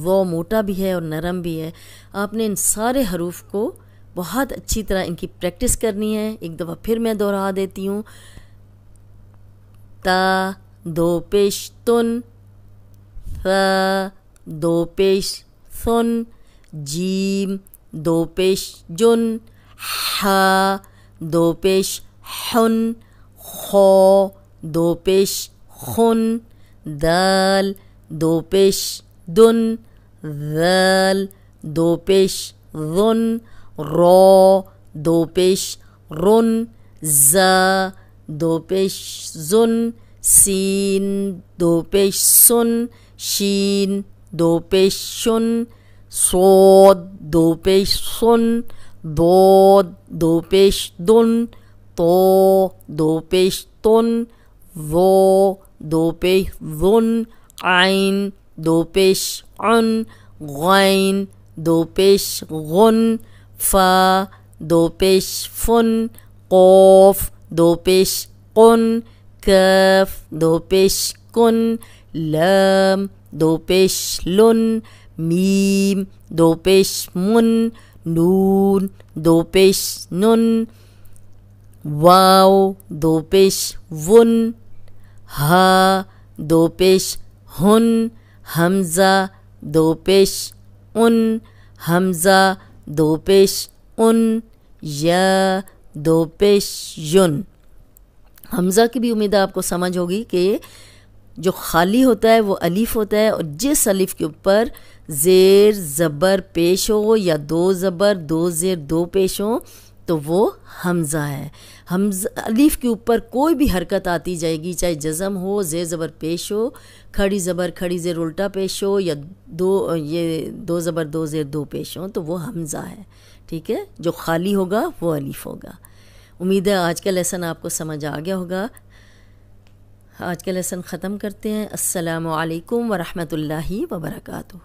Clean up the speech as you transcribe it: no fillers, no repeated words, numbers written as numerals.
وہ موٹا بھی ہے اور نرم بھی ہے۔ آپ نے ان سارے حروف کو بہت اچھی طرح ان کی پریکٹس کرنی ہے۔ ایک دفعہ پھر میں دہرا دیتی ہوں۔ تا دو پیش تن، ثا دو پیش ثن، جیم دو پیش جن، حا دو پیش حن، خو دو پیش خن، دال دو پیش دن، ذال دو پیش ذن، رو دو پیش رن، زا دو پیش زن، سین دو پیش سن، شین دو پیش شن، صاد دو پیش سن، ضاد دو پیش دن، طو دو پیش تن، ظو دو پیش ظن، عین دو پیش عن، غین دو پیش غن، فا دو پیش فن، قوف دو پیش قن، کاف دو پیش کن، لام دو پیش لن، میم دو پیش من، نون دو پیش نن، واو دو پیش ون، ہا دو پیش ہن، حمزہ دو پیش ان، حمزہ دو پیش ان، یا دو پیش یون۔ حمزہ کی بھی امید آپ کو سمجھ ہوگی کہ جو خالی ہوتا ہے وہ الف ہوتا ہے، اور جس الف کے اوپر زیر زبر پیش ہو یا دو زبر دو زیر دو پیش ہو تو وہ حمزہ ہے۔ حمزہ الف کے اوپر کوئی بھی حرکت آتی جائے گی، چاہے جزم ہو، زیر زبر پیش ہو، کھڑی زبر کھڑی زیر الٹا پیش ہو، یا دو زبر دو زیر دو پیش ہو، تو وہ حمزہ ہے۔ ٹھیک ہے، جو خالی ہوگا وہ الف ہوگا۔ امید ہے آج کا لیسن آپ کو سمجھ آ گیا ہوگا۔ آج کا لیسن ختم کرتے ہیں۔ السلام علیکم ورحمۃ اللہ وبرکاتہ۔